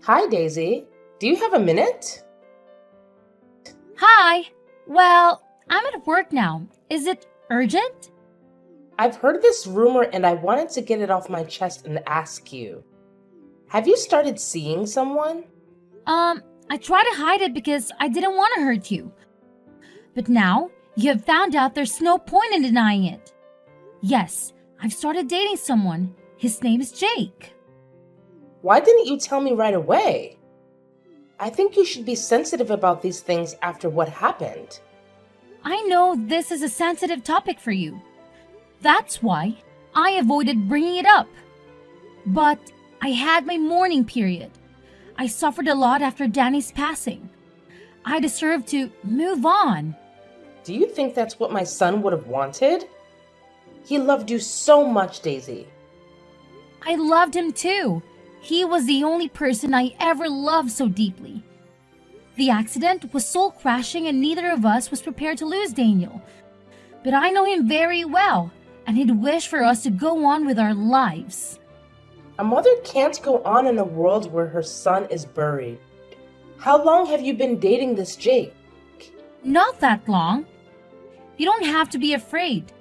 Hi, Daisy. Do you have a minute? Hi. Well, I'm at work now. Is it urgent? I've heard this rumor and I wanted to get it off my chest and ask you. Have you started seeing someone? I try to hide it because I didn't want to hurt you. But now you have found out there's no point in denying it. Yes, I've started dating someone. His name is Jake. Why didn't you tell me right away? I think you should be sensitive about these things after what happened. I know this is a sensitive topic for you. That's why I avoided bringing it up. But I had my mourning period. I suffered a lot after Danny's passing. I deserve to move on. Do you think that's what my son would have wanted? He loved you so much, Daisy. I loved him too. He was the only person I ever loved so deeply. The accident was soul crashing and neither of us was prepared to lose Daniel. But I know him very well, and he'd wish for us to go on with our lives. A mother can't go on in a world where her son is buried. How long have you been dating this Jake? Not that long. You don't have to be afraid.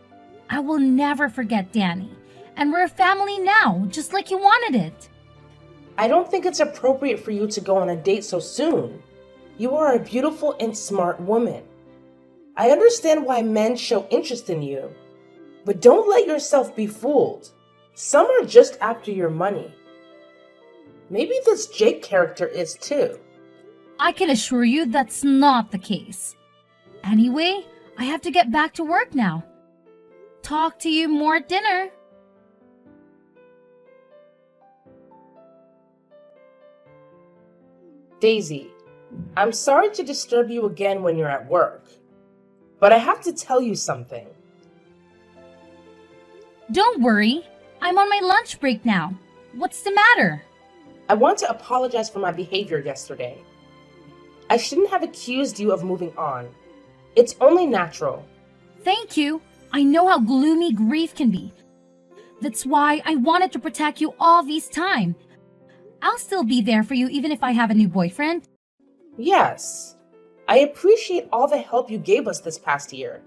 I will never forget Danny, and we're a family now, just like you wanted it. I don't think it's appropriate for you to go on a date so soon. You are a beautiful and smart woman. I understand why men show interest in you, but don't let yourself be fooled. Some are just after your money. Maybe this Jake character is too. I can assure you that's not the case. Anyway, I have to get back to work now. Talk to you more at dinner. Daisy, I'm sorry to disturb you again when you're at work, but I have to tell you something. Don't worry. I'm on my lunch break now. What's the matter? I want to apologize for my behavior yesterday. I shouldn't have accused you of moving on. It's only natural. Thank you. I know how gloomy grief can be. That's why I wanted to protect you all this time. I'll still be there for you even if I have a new boyfriend. Yes, I appreciate all the help you gave us this past year.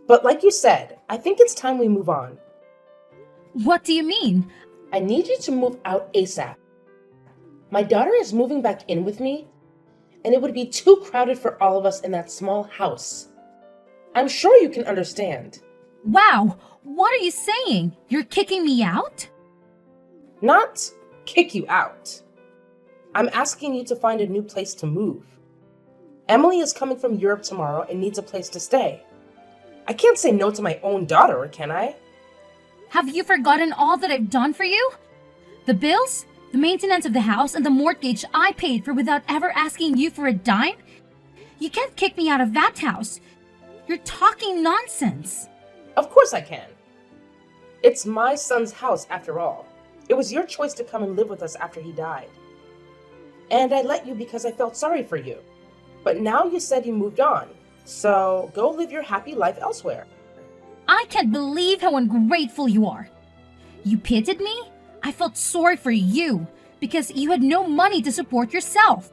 But like you said, I think it's time we move on. What do you mean? I need you to move out ASAP. My daughter is moving back in with me, and it would be too crowded for all of us in that small house. I'm sure you can understand. Wow, what are you saying? You're kicking me out? Not kick you out. I'm asking you to find a new place to move. Emily is coming from Europe tomorrow and needs a place to stay. I can't say no to my own daughter, can I? Have you forgotten all that I've done for you? The bills, the maintenance of the house, and the mortgage I paid for without ever asking you for a dime? You can't kick me out of that house. You're talking nonsense. Of course I can. It's my son's house after all. It was your choice to come and live with us after he died. And I let you because I felt sorry for you. But now you said you moved on. So go live your happy life elsewhere. I can't believe how ungrateful you are. You pitied me? I felt sorry for you because you had no money to support yourself.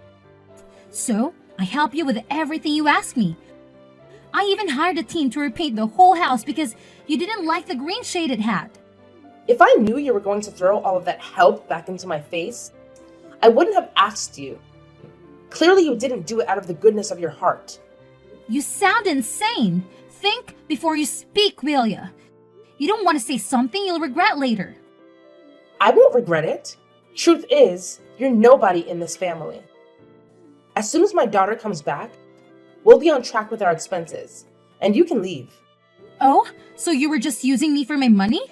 So I helped you with everything you asked me. I even hired a team to repaint the whole house because you didn't like the green shade it had. If I knew you were going to throw all of that help back into my face, I wouldn't have asked you. Clearly you didn't do it out of the goodness of your heart. You sound insane. Think before you speak, will ya? You don't want to say something you'll regret later. I won't regret it. Truth is, you're nobody in this family. As soon as my daughter comes back, we'll be on track with our expenses, and you can leave. Oh, so you were just using me for my money?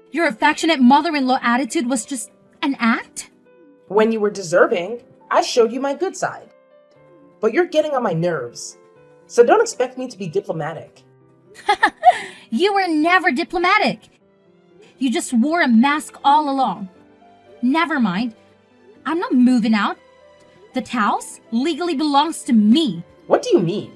Your affectionate mother-in-law attitude was just an act? When you were deserving, I showed you my good side. But you're getting on my nerves, so don't expect me to be diplomatic. You were never diplomatic. You just wore a mask all along. Never mind. I'm not moving out. The house legally belongs to me. What do you mean?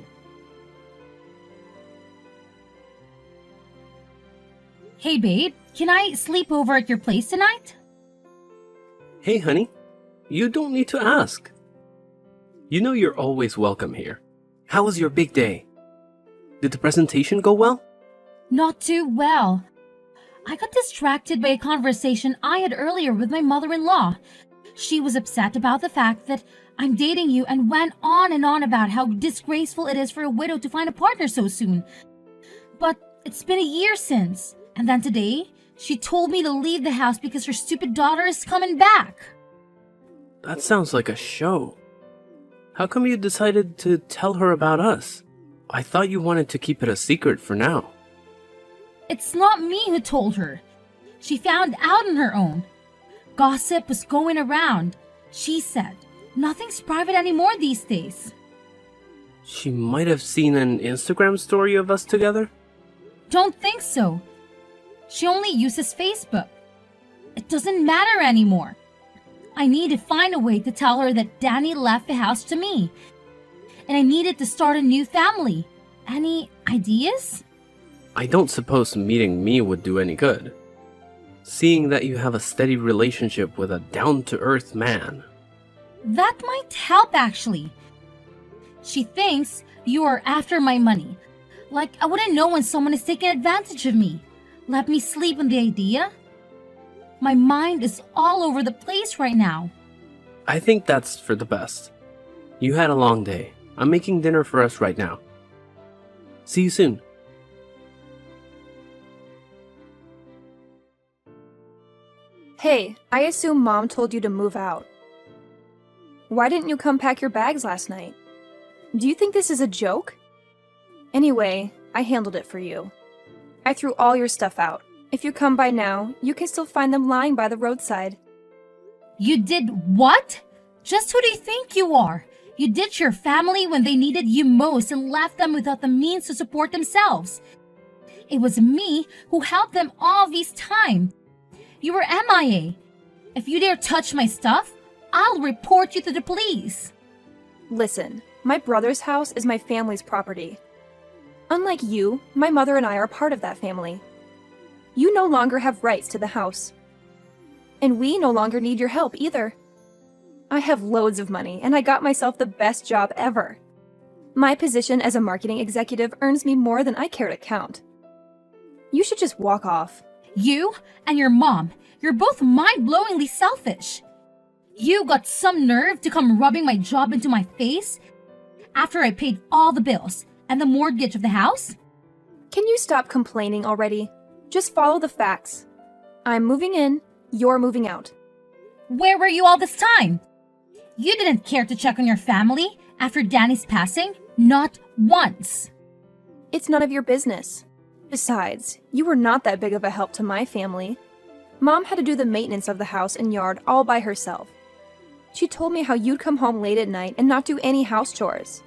Hey babe, can I sleep over at your place tonight? Hey, honey. You don't need to ask. You know you're always welcome here. How was your big day? Did the presentation go well? Not too well. I got distracted by a conversation I had earlier with my mother-in-law. She was upset about the fact that I'm dating you and went on and on about how disgraceful it is for a widow to find a partner so soon. But it's been a year since. And then today, she told me to leave the house because her stupid daughter is coming back. That sounds like a show. How come you decided to tell her about us? I thought you wanted to keep it a secret for now. It's not me who told her. She found out on her own. Gossip was going around. She said, nothing's private anymore these days. She might have seen an Instagram story of us together? Don't think so. She only uses Facebook. It doesn't matter anymore. I need to find a way to tell her that Danny left the house to me. And I needed to start a new family. Any ideas? I don't suppose meeting me would do any good. Seeing that you have a steady relationship with a down-to-earth man. That might help, actually. She thinks you are after my money. Like I wouldn't know when someone is taking advantage of me. Let me sleep on the idea? My mind is all over the place right now. I think that's for the best. You had a long day. I'm making dinner for us right now. See you soon. Hey, I assume Mom told you to move out. Why didn't you come pack your bags last night? Do you think this is a joke? Anyway, I handled it for you. I threw all your stuff out. If you come by now, you can still find them lying by the roadside. You did what? Just who do you think you are? You ditched your family when they needed you most and left them without the means to support themselves. It was me who helped them all this time. You were MIA. If you dare touch my stuff, I'll report you to the police. Listen, my brother's house is my family's property. Unlike you, my mother and I are part of that family. You no longer have rights to the house. And we no longer need your help either. I have loads of money, and I got myself the best job ever. My position as a marketing executive earns me more than I care to count. You should just walk off. You and your mom, you're both mind-blowingly selfish. You got some nerve to come rubbing my job into my face after I paid all the bills and the mortgage of the house? Can you stop complaining already? Just follow the facts. I'm moving in, you're moving out. Where were you all this time? You didn't care to check on your family after Danny's passing? Not once. It's none of your business. Besides, you were not that big of a help to my family. Mom had to do the maintenance of the house and yard all by herself. She told me how you'd come home late at night and not do any house chores.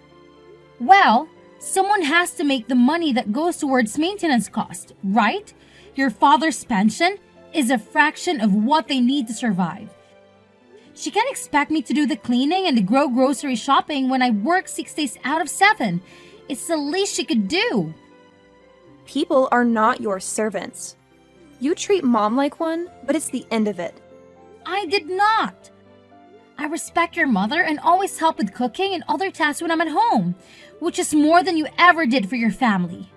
Well, someone has to make the money that goes towards maintenance cost, right? Your father's pension is a fraction of what they need to survive. She can't expect me to do the cleaning and the grocery shopping when I work 6 days out of 7. It's the least she could do. People are not your servants. You treat Mom like one, but it's the end of it. I did not. I respect your mother and always help with cooking and other tasks when I'm at home, which is more than you ever did for your family.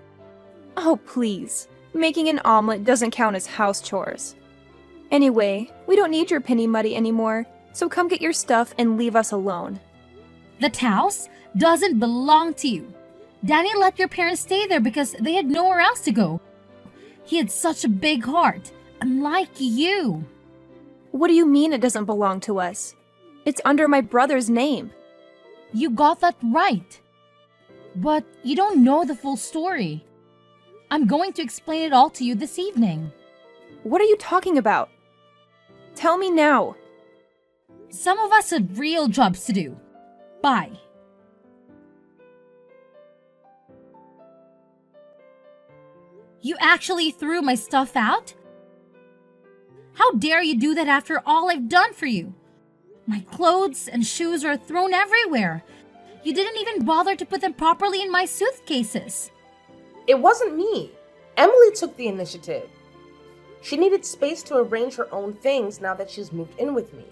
Oh, please. Making an omelet doesn't count as house chores. Anyway, we don't need your penny money anymore, so come get your stuff and leave us alone. That house doesn't belong to you. Danny let your parents stay there because they had nowhere else to go. He had such a big heart, unlike you. What do you mean it doesn't belong to us? It's under my brother's name. You got that right. But you don't know the full story. I'm going to explain it all to you this evening. What are you talking about? Tell me now. Some of us have real jobs to do. Bye. You actually threw my stuff out? How dare you do that after all I've done for you? My clothes and shoes are thrown everywhere. You didn't even bother to put them properly in my suitcases. It wasn't me. Emily took the initiative. She needed space to arrange her own things now that she's moved in with me.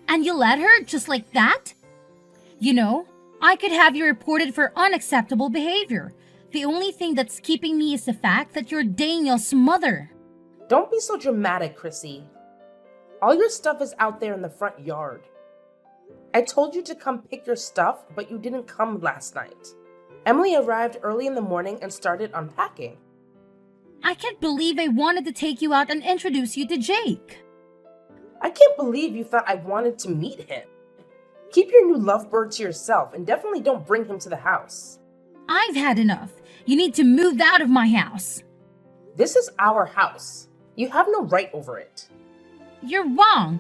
And you let her just like that? You know, I could have you reported for unacceptable behavior. The only thing that's keeping me is the fact that you're Daniel's mother. Don't be so dramatic, Chrissy. All your stuff is out there in the front yard. I told you to come pick your stuff, but you didn't come last night. Emily arrived early in the morning and started unpacking. I can't believe I wanted to take you out and introduce you to Jake. I can't believe you thought I wanted to meet him. Keep your new lovebird to yourself and definitely don't bring him to the house. I've had enough. You need to move out of my house. This is our house. You have no right over it. You're wrong.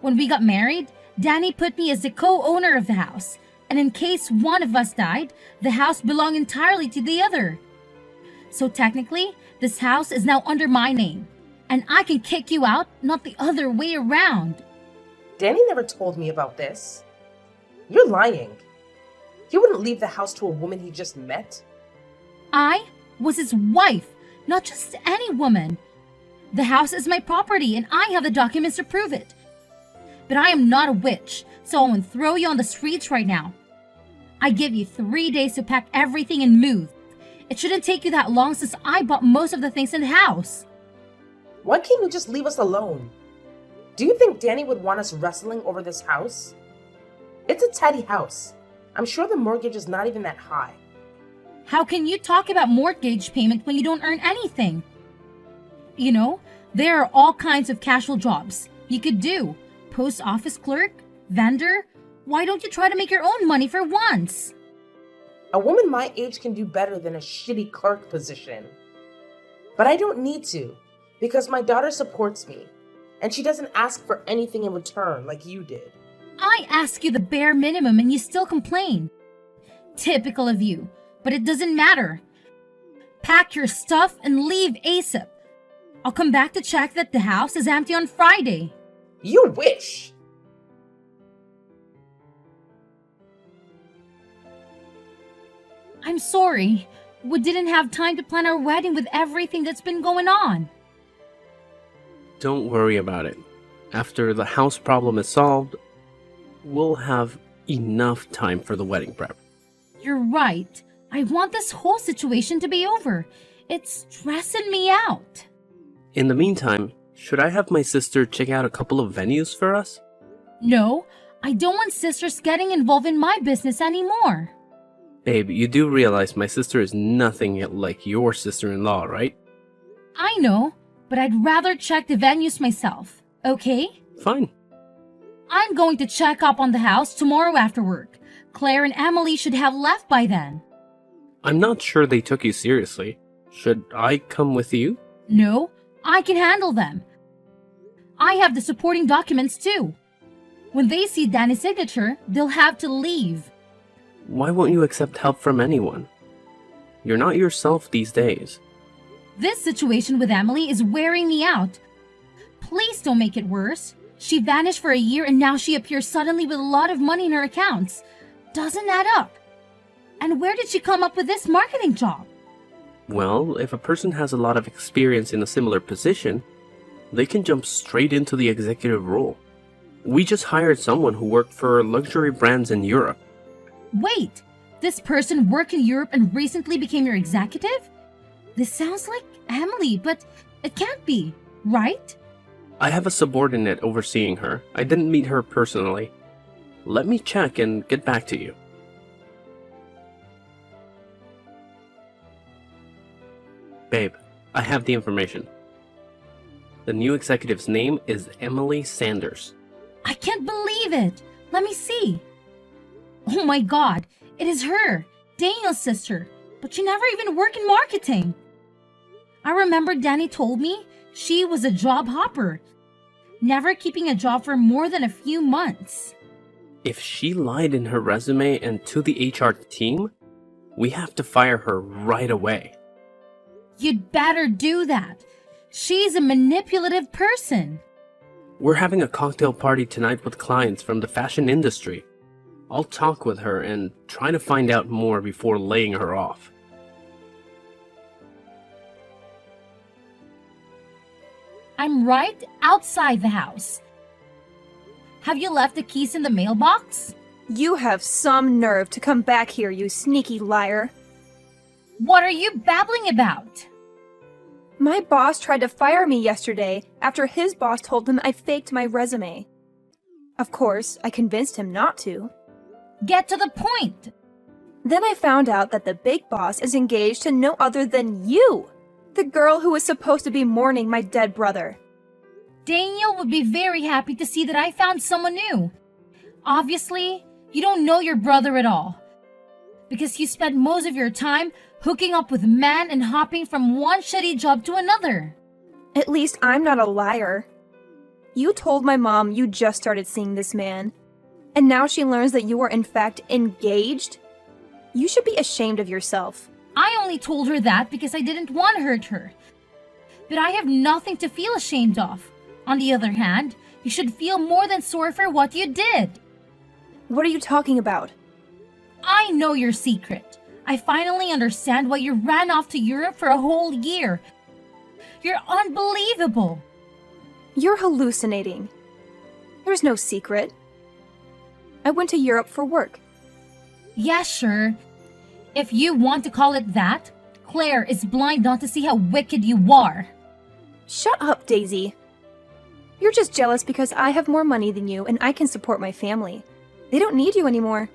When we got married, Danny put me as the co-owner of the house. And in case one of us died, the house belonged entirely to the other. So technically, this house is now under my name. And I can kick you out, not the other way around. Danny never told me about this. You're lying. He wouldn't leave the house to a woman he just met. I was his wife, not just any woman. The house is my property and I have the documents to prove it. But I am not a witch, so I won't throw you on the streets right now. I give you 3 days to pack everything and move. It shouldn't take you that long since I bought most of the things in the house. Why can't you just leave us alone? Do you think Danny would want us wrestling over this house? It's a tidy house. I'm sure the mortgage is not even that high. How can you talk about mortgage payment when you don't earn anything? You know, there are all kinds of casual jobs you could do. Post office clerk, vendor. Why don't you try to make your own money for once? A woman my age can do better than a shitty clerk position. But I don't need to, because my daughter supports me, and she doesn't ask for anything in return like you did. I ask you the bare minimum and you still complain. Typical of you, but it doesn't matter. Pack your stuff and leave ASAP. I'll come back to check that the house is empty on Friday. You wish! I'm sorry. We didn't have time to plan our wedding with everything that's been going on. Don't worry about it. After the house problem is solved, we'll have enough time for the wedding prep. You're right. I want this whole situation to be over. It's stressing me out. In the meantime, should I have my sister check out a couple of venues for us? No, I don't want sisters getting involved in my business anymore. Babe, you do realize my sister is nothing like your sister-in-law, right? I know, but I'd rather check the venues myself, okay? Fine. I'm going to check up on the house tomorrow after work. Claire and Emily should have left by then. I'm not sure they took you seriously. Should I come with you? No, I can handle them. I have the supporting documents too. When they see Danny's signature, they'll have to leave. Why won't you accept help from anyone? You're not yourself these days. This situation with Emily is wearing me out. Please don't make it worse. She vanished for a year and now she appears suddenly with a lot of money in her accounts. Doesn't add up. And where did she come up with this marketing job? Well, if a person has a lot of experience in a similar position, they can jump straight into the executive role. We just hired someone who worked for luxury brands in Europe. Wait, this person worked in Europe and recently became your executive? This sounds like Emily, but it can't be, right? I have a subordinate overseeing her. I didn't meet her personally. Let me check and get back to you. Babe, I have the information. The new executive's name is Emily Sanders. I can't believe it. Let me see. Oh my god, it is her, Daniel's sister, but she never even worked in marketing. I remember Danny told me she was a job hopper, never keeping a job for more than a few months. If she lied in her resume and to the HR team, we have to fire her right away. You'd better do that. She's a manipulative person. We're having a cocktail party tonight with clients from the fashion industry. I'll talk with her and try to find out more before laying her off. I'm right outside the house. Have you left the keys in the mailbox? You have some nerve to come back here, you sneaky liar. What are you babbling about? My boss tried to fire me yesterday after his boss told him I faked my resume. Of course, I convinced him not to. Get to the point. Then I found out that the big boss is engaged to no other than you, the girl who was supposed to be mourning my dead brother. Daniel would be very happy to see that I found someone new. Obviously, you don't know your brother at all, because you spend most of your time hooking up with men and hopping from one shitty job to another. At least I'm not a liar. You told my mom you just started seeing this man, and now she learns that you are in fact engaged? You should be ashamed of yourself. I only told her that because I didn't want to hurt her. But I have nothing to feel ashamed of. On the other hand, you should feel more than sorry for what you did. What are you talking about? I know your secret. I finally understand why you ran off to Europe for a whole year. You're unbelievable. You're hallucinating. There's no secret. I went to Europe for work. Yeah, sure. If you want to call it that, Claire is blind not to see how wicked you are. Shut up, Daisy. You're just jealous because I have more money than you and I can support my family. They don't need you anymore.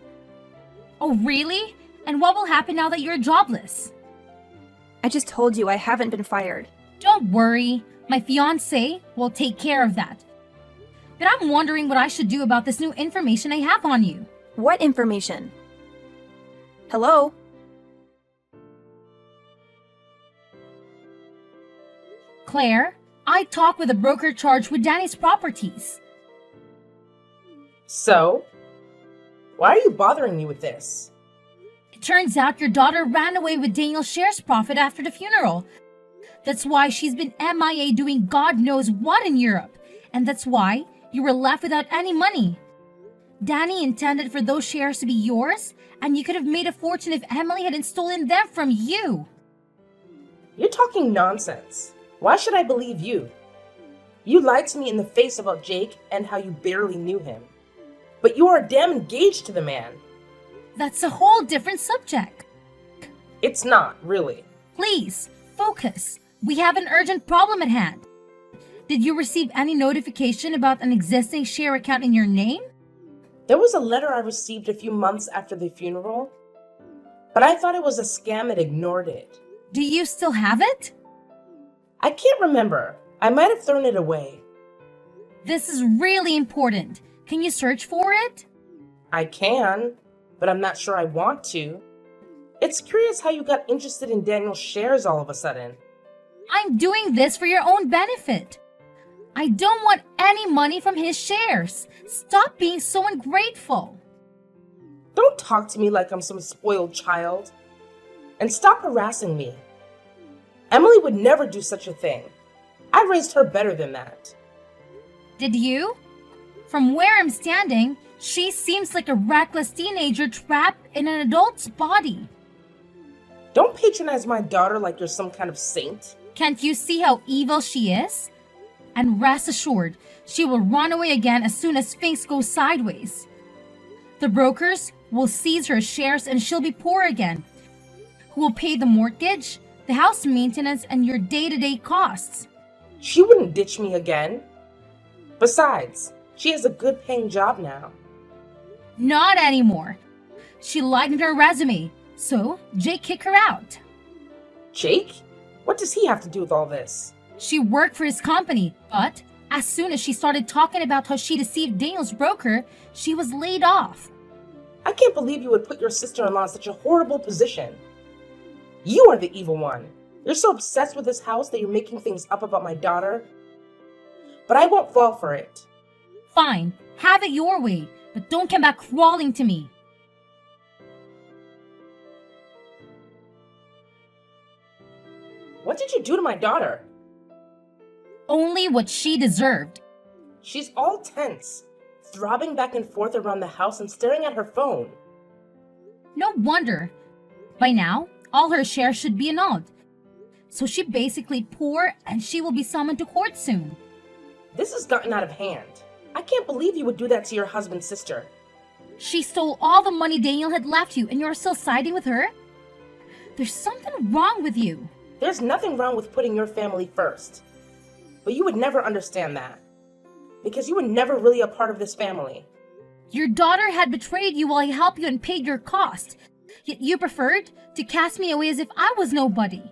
Oh, really? And what will happen now that you're jobless? I just told you I haven't been fired. Don't worry. My fiancé will take care of that. But I'm wondering what I should do about this new information I have on you. What information? Hello? Claire, I talked with a broker charged with Danny's properties. So? Why are you bothering me with this? It turns out your daughter ran away with Daniel's shares profit after the funeral. That's why she's been MIA doing God knows what in Europe. And that's why you were left without any money. Danny intended for those shares to be yours, and you could have made a fortune if Emily hadn't stolen them from you. You're talking nonsense. Why should I believe you? You lied to me in the face about Jake and how you barely knew him. But you are damn engaged to the man. That's a whole different subject. It's not, really. Please, focus. We have an urgent problem at hand. Did you receive any notification about an existing share account in your name? There was a letter I received a few months after the funeral, but I thought it was a scam and ignored it. Do you still have it? I can't remember. I might have thrown it away. This is really important. Can you search for it? I can, but I'm not sure I want to. It's curious how you got interested in Daniel's shares all of a sudden. I'm doing this for your own benefit. I don't want any money from his shares. Stop being so ungrateful. Don't talk to me like I'm some spoiled child. And stop harassing me. Emily would never do such a thing. I raised her better than that. Did you? From where I'm standing, she seems like a reckless teenager trapped in an adult's body. Don't patronize my daughter like you're some kind of saint. Can't you see how evil she is? And rest assured, she will run away again as soon as things go sideways. The brokers will seize her shares and she'll be poor again. Who will pay the mortgage, the house maintenance, and your day-to-day costs? She wouldn't ditch me again. Besides, she has a good paying job now. Not anymore. She lied in her resume, so Jake kicked her out. Jake? What does he have to do with all this? She worked for his company, but as soon as she started talking about how she deceived Daniel's broker, she was laid off. I can't believe you would put your sister-in-law in such a horrible position. You are the evil one. You're so obsessed with this house that you're making things up about my daughter. But I won't fall for it. Fine, have it your way, but don't come back crawling to me. What did you do to my daughter? Only what she deserved. She's all tense, throbbing back and forth around the house and staring at her phone. No wonder. By now, all her shares should be annulled. So she basically poor and she will be summoned to court soon. This has gotten out of hand. I can't believe you would do that to your husband's sister. She stole all the money Daniel had left you, and you're still siding with her? There's something wrong with you. There's nothing wrong with putting your family first. But you would never understand that. Because you were never really a part of this family. Your daughter had betrayed you while I helped you and paid your cost. Yet you preferred to cast me away as if I was nobody.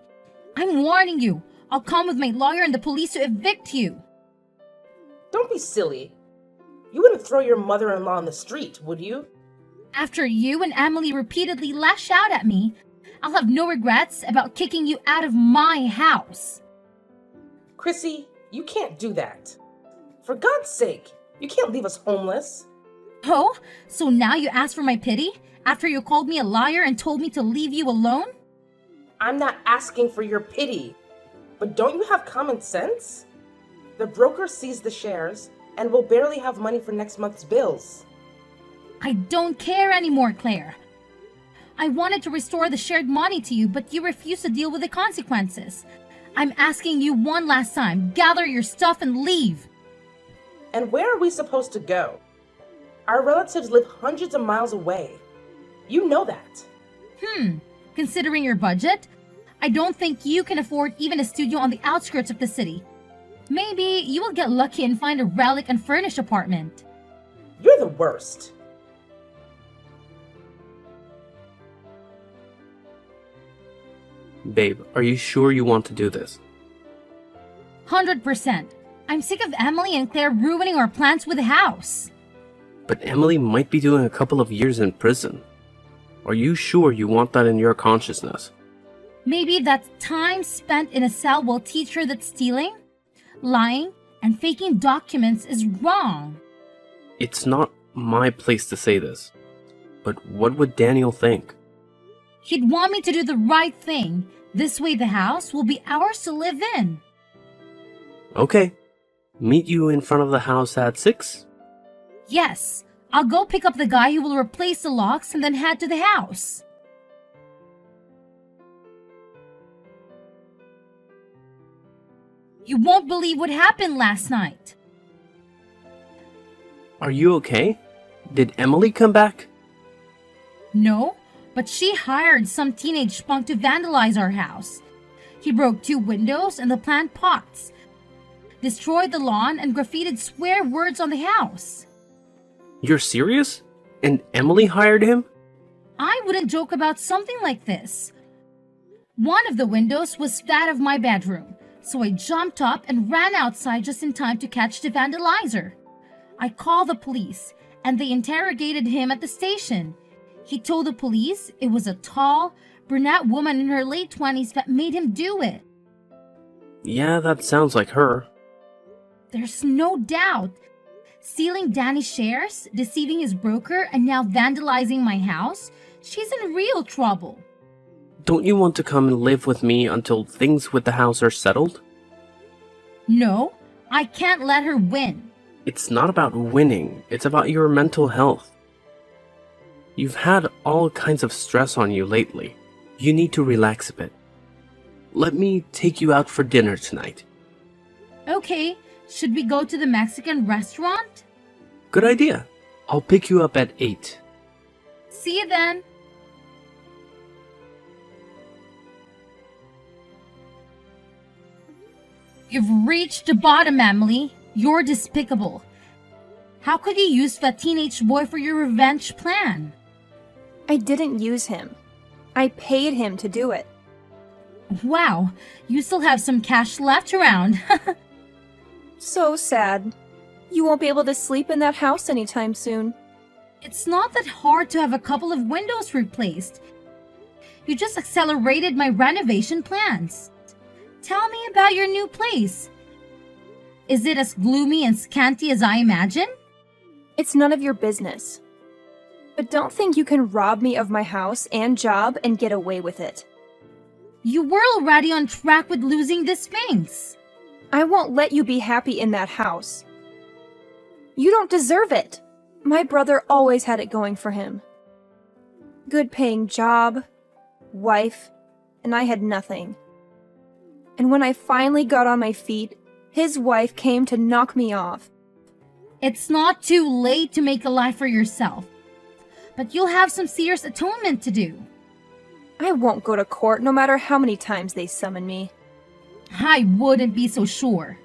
I'm warning you. I'll come with my lawyer and the police to evict you. Don't be silly. You wouldn't throw your mother-in-law on the street, would you? After you and Emily repeatedly lash out at me, I'll have no regrets about kicking you out of my house. Chrissy, you can't do that. For God's sake, you can't leave us homeless. Oh, so now you ask for my pity after you called me a liar and told me to leave you alone? I'm not asking for your pity. But don't you have common sense? The broker seized the shares and will barely have money for next month's bills. I don't care anymore, Claire. I wanted to restore the shared money to you, but you refused to deal with the consequences. I'm asking you one last time, gather your stuff and leave. And where are we supposed to go? Our relatives live hundreds of miles away. You know that. Considering your budget, I don't think you can afford even a studio on the outskirts of the city. Maybe you will get lucky and find a relic and furnished apartment. You're the worst. Babe, are you sure you want to do this? 100%. I'm sick of Emily and Claire ruining our plans with the house. But Emily might be doing a couple of years in prison. Are you sure you want that in your consciousness? Maybe that time spent in a cell will teach her that stealing, lying, and faking documents is wrong. It's not my place to say this. But what would Daniel think? He'd want me to do the right thing. This way the house will be ours to live in. Okay. Meet you in front of the house at 6? Yes, I'll go pick up the guy who will replace the locks and then head to the house. You won't believe what happened last night. Are you okay? Did Emily come back? No, but she hired some teenage spunk to vandalize our house. He broke 2 windows and the plant pots, destroyed the lawn, and graffitied swear words on the house. You're serious? And Emily hired him? I wouldn't joke about something like this. One of the windows was that of my bedroom, so I jumped up and ran outside just in time to catch the vandalizer. I called the police, and they interrogated him at the station. He told the police it was a tall, brunette woman in her late 20s that made him do it. Yeah, that sounds like her. There's no doubt. Stealing Danny's shares, deceiving his broker, and now vandalizing my house? She's in real trouble. Don't you want to come and live with me until things with the house are settled? No, I can't let her win. It's not about winning, it's about your mental health. You've had all kinds of stress on you lately. You need to relax a bit. Let me take you out for dinner tonight. Okay, should we go to the Mexican restaurant? Good idea. I'll pick you up at 8. See you then. You've reached the bottom, Emily. You're despicable. How could you use that teenage boy for your revenge plan? I didn't use him. I paid him to do it. Wow, you still have some cash left around. So sad. You won't be able to sleep in that house anytime soon. It's not that hard to have a couple of windows replaced. You just accelerated my renovation plans. Tell me about your new place. Is it as gloomy and scanty as I imagine? It's none of your business. But don't think you can rob me of my house and job and get away with it. You were already on track with losing the Sphinx. I won't let you be happy in that house. You don't deserve it. My brother always had it going for him. Good paying job, wife, and I had nothing. And when I finally got on my feet, his wife came to knock me off. It's not too late to make a life for yourself, but you'll have some serious atonement to do. I won't go to court no matter how many times they summon me. I wouldn't be so sure.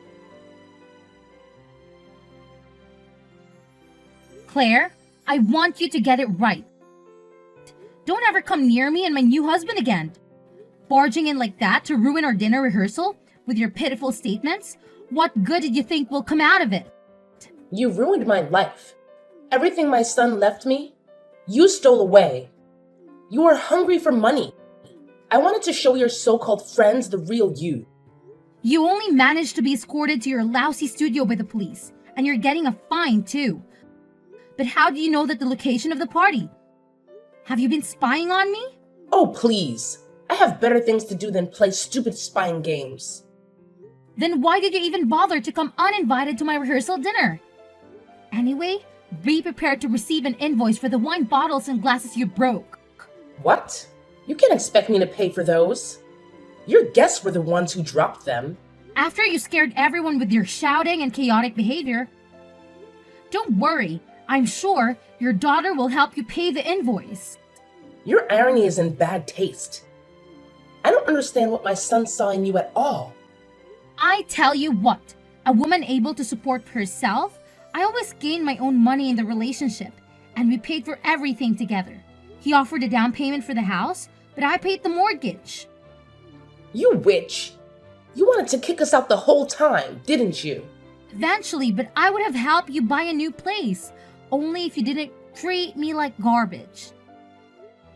Claire, I want you to get it right. Don't ever come near me and my new husband again. Barging in like that to ruin our dinner rehearsal with your pitiful statements? What good did you think will come out of it? You ruined my life. Everything my son left me, you stole away. You are hungry for money. I wanted to show your so-called friends the real you. You only managed to be escorted to your lousy studio by the police, and you're getting a fine too. But how do you know that the location of the party? Have you been spying on me? Oh, please. I have better things to do than play stupid spying games. Then why did you even bother to come uninvited to my rehearsal dinner? Anyway, be prepared to receive an invoice for the wine bottles and glasses you broke. What? You can't expect me to pay for those. Your guests were the ones who dropped them. After you scared everyone with your shouting and chaotic behavior. Don't worry, I'm sure your daughter will help you pay the invoice. Your irony is in bad taste. I don't understand what my son saw in you at all. I tell you what, a woman able to support herself, I always gained my own money in the relationship, and we paid for everything together. He offered a down payment for the house, but I paid the mortgage. You witch! You wanted to kick us out the whole time, didn't you? Eventually, but I would have helped you buy a new place, only if you didn't treat me like garbage.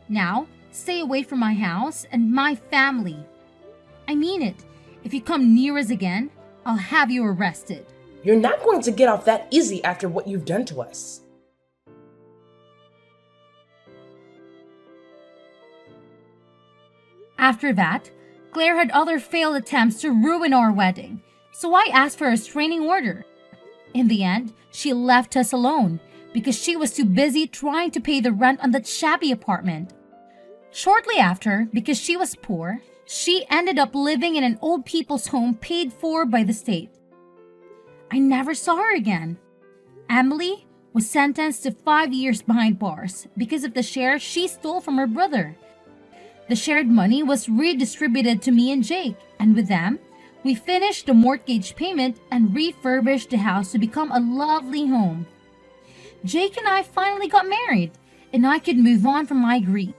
Now, stay away from my house and my family. I mean it. If you come near us again, I'll have you arrested. You're not going to get off that easy after what you've done to us. After that, Claire had other failed attempts to ruin our wedding, so I asked for a restraining order. In the end, she left us alone because she was too busy trying to pay the rent on that shabby apartment. Shortly after, because she was poor, she ended up living in an old people's home paid for by the state. I never saw her again. Emily was sentenced to 5 years behind bars because of the share she stole from her brother. The shared money was redistributed to me and Jake, and with them, we finished the mortgage payment and refurbished the house to become a lovely home. Jake and I finally got married, and I could move on from my grief.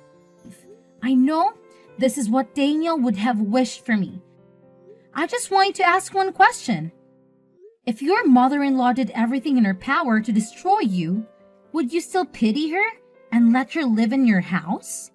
I know this is what Daniel would have wished for me. I just want you to ask one question. If your mother-in-law did everything in her power to destroy you, would you still pity her and let her live in your house?